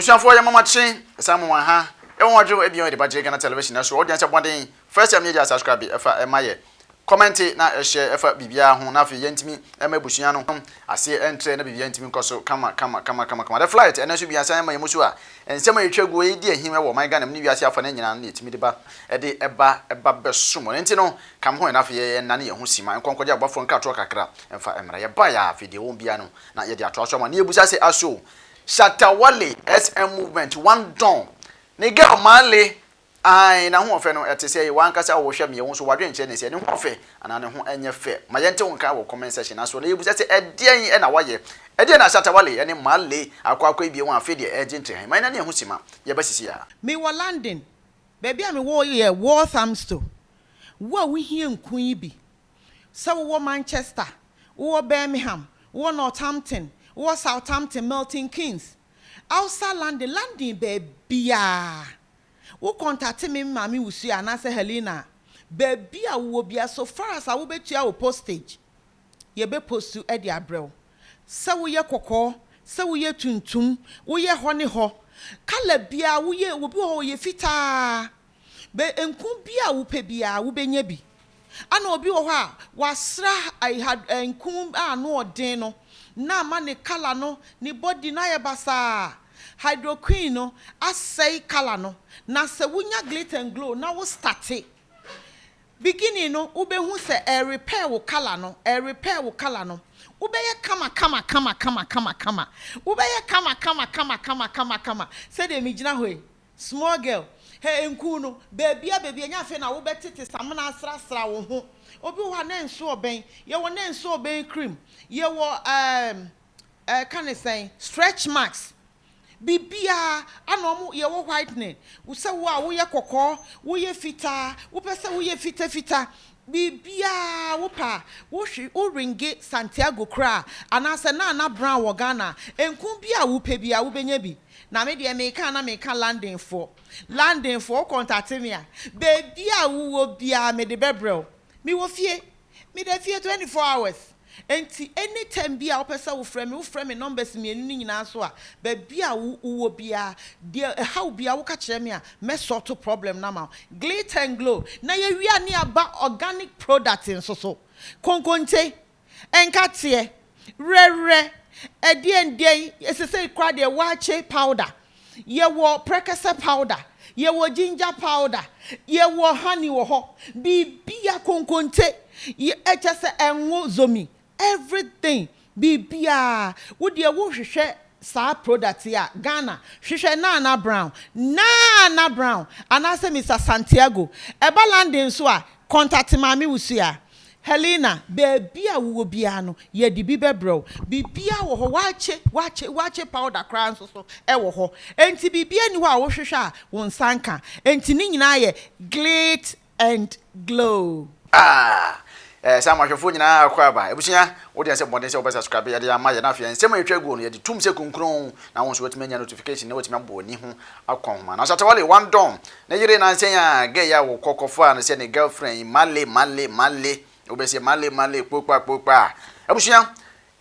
Ebusuafo ya mama chen samu ha e won adwo ebion de baje Ghana television so audience bonding first time media subscribe efa emaye comment na share efa bibia ho na afi yentimi ema ebusua no ase entre na bibia yentimi nkoso kama the flight ena so bia san ma yemusu a ensema yetwagu e di ehim e wo man Ghana ni wiase afa na nyina na yetimi de ba e de eba besumo enti no kam ho na afi ye na ne ye ho sima enkonko de agbafo nka to kakra emfa emra ye ba ya afi de won bia no na ye de ato aso ma na ebusa se aso Shatta Wale SM movement one don ne girl Maali ai na ho ofe no etese wan kasa wo hwe me wo so wadwe nche ne se ne ho ofe ana ne ho enye fe ma yente won ka wo comment section aso na yebu se edien e na waye edien na Shatta Wale ene Maali akwa bie won afi de agent han ma na ne ho sima ye basisi ya me wo London baby am wo ye Walthamstow wo we hie nkun yi bi se wo Manchester wo Birmingham wo Northampton wo Southampton Milton Keynes outside London baby wo contact me mami wusu anase Helena baby a wo bia so far as wo betua wo postage ye be postu e de abrel se wo ye kokko se wo ye tuntum wo ye ho ne ho kala bia wo ye wo bi ho ye fita be enkum bia wo pe bia wo benya bi ana obi wo ho a wasra I had enkum a no odin no na ma ne kala no ni body na ye basa hydroqueen no asay kala no na se wunya glitter and glow na wo start beginning no ube hu se repair wo kala no ube ye kama ube ye kama se de mi gina hoy small girl hey enku no baby nya fe na wo betete samna asra wo ho obi wa na nso oben ye wo na nso oben cream ye wo can I say stretch marks bibia anom ye wo whitening wo se wo a wo ye kokko wo ye fita wo pese wo ye fita bibia wo pa wo hwi wo ringe Santiago kra anase na brown wo Ghana enku bia wo pe bia wo benya bi na me de me kan landing for contact me a bibia wo bia me de bebrel me wo fie 24 hours enti anytime bia opesa wo frame me numbers me enu nyina so a ba bia wo bia de how bia wo ka kire me a me sort problem na ma glitter and glow na ye wi ani aba organic product so konkonte enkate rere edien esese kwa de wache powder ye wo prekese powder ye wo ginger powder ye wo honey wo ho bibia konkonte ye echese enwo zomi everything bibia wo de wo hwehwe sa product ya Ghana hwehwe na brown anase Mr Santiago eba landing so a contact mami wusu ya Helena bibia wo bia no ye di bibebro bibia wo ho wache powder kran so e wo ho enti bibia ni ho a wo hwehwe a won sanka enti ni nyina ye glit and glow sama hwefo nyina akwa ba ebusia wo de se bonde se wo subscribe ya de amaye na afia nsema etwagu no ye de tum se kunkron na won so wetime nya notification na wetime abo ni ho akonhoma na Shatta Wale one don na yire na nsen ya ge ya wo kokofo an se ne girlfriend Maali obese Maali kpokpa ebusia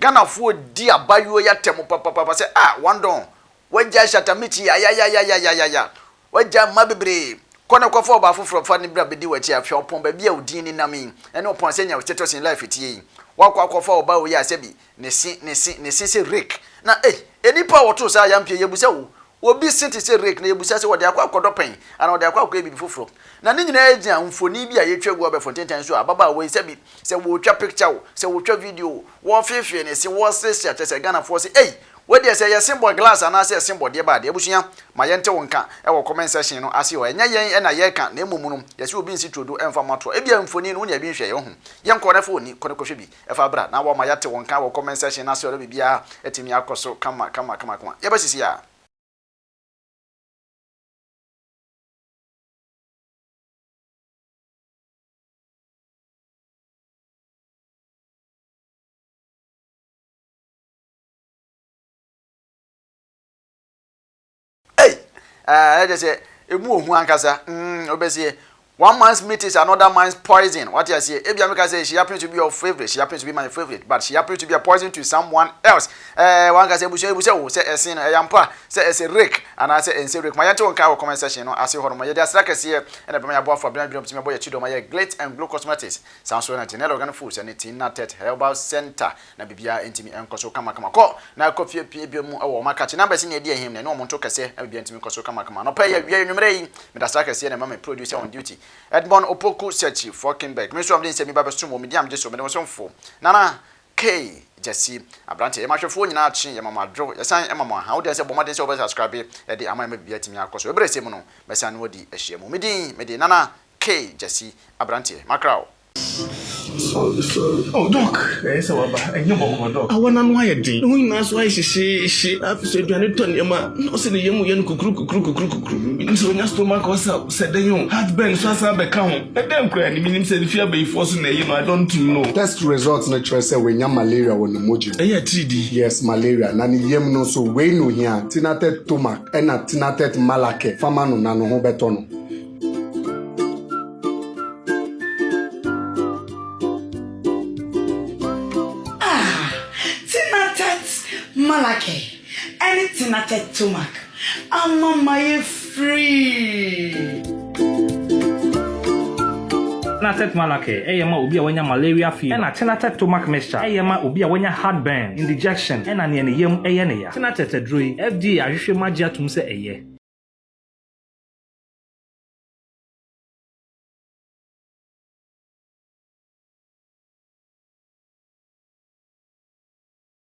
Ghana fo di abayo ya temo papa se one don wagya Shatta michi ya wagya mabebre kona kwa fo ba foforo fa ne bra bedi wachi afia opon ba bia odin ni nami ene opon senya status in life tie wakwa akwa Obaa wo ya sebi ne se Rake na enipa woto sa ya mpie yebusa wo obi sinti se Rake na yebusa se wode akwa akodopen ana wode akwa ebi foforo na ne nyina agya mfoni bi a yetwagu obe fonten so ababa wo sebi se wo twa picture wo se wo twa video wo fefie ne se wo se atese Ghana fo se wodi say symbol glass and say symbol de ba de ebusua ma yente wonka e wo comment section no ase ho enya yen na ye ka na emumu no yesi obi nsi trodo emfa mato ebia mfoni no nya bi hwe ye ho yen ko na foni ko hwe bi e fa bra na wo ma yate wonka wo comment section na se o bibia etimi akoso kama ye ba sisi ya I just say emu ohu ankasa obese one man's meat is another man's poison. What you say? If you say she happens to be your favorite, she happens to be my favorite, but she happens to be a poison to someone else. One can say say a sin say a Rake, and I say Rake. My own comment section. I say hold on. My just like I see, and I bring my boy for brand to my boy Chido. My Glade and Blue Cosmetics. Sounds so nice. Organic foods and it's not herbal center. Na bibia intimi enkoso kama ko na KOFI pie mu e wo makachi number se ne dia him ne no mo nto kase na bibia intimi enkoso kama no pa ya wie nwumre yi me da strike se ne mama producer on duty Edmond Opoku search Forkenberg me so am dey se me ba bestrum me diam jeso me dem so mfo nana K Jesse abrante e mahwefo nyina achi ya mama dro ya san e mama ha wo dey se bomade se subscribe e dey ama me bibia intimi akoso e bre se mu no me san no di ehia mu me di nana K Jesse abrante makrao. Oh, Doc. Yes, Obaa. And you walk, Doc. I want to know why you did. Who knows why she I've said you are not turning your man. No, say the young kukru. So when your stomach was up, said the young heartburn, so I become. Let them cry. The minimum said if you are being forced, I don't know. Test results natural say when you malaria on the moji. Yeah, 3D. Yes, malaria. Nani yem no so we no here. Tinatet tomak. Ena tinatet malake. Fama no nano ho betono. Malake, anything at Tomac. I'm on my free. Tinatet Malake, Ayama Ubi Wenya malaria fever, and a Tinatet Tomac mixture, Ayama Ubi Wenya heartburn, indigestion, and an yem Ayanea. Tinatet Drui, FDA, I should magia to say a year.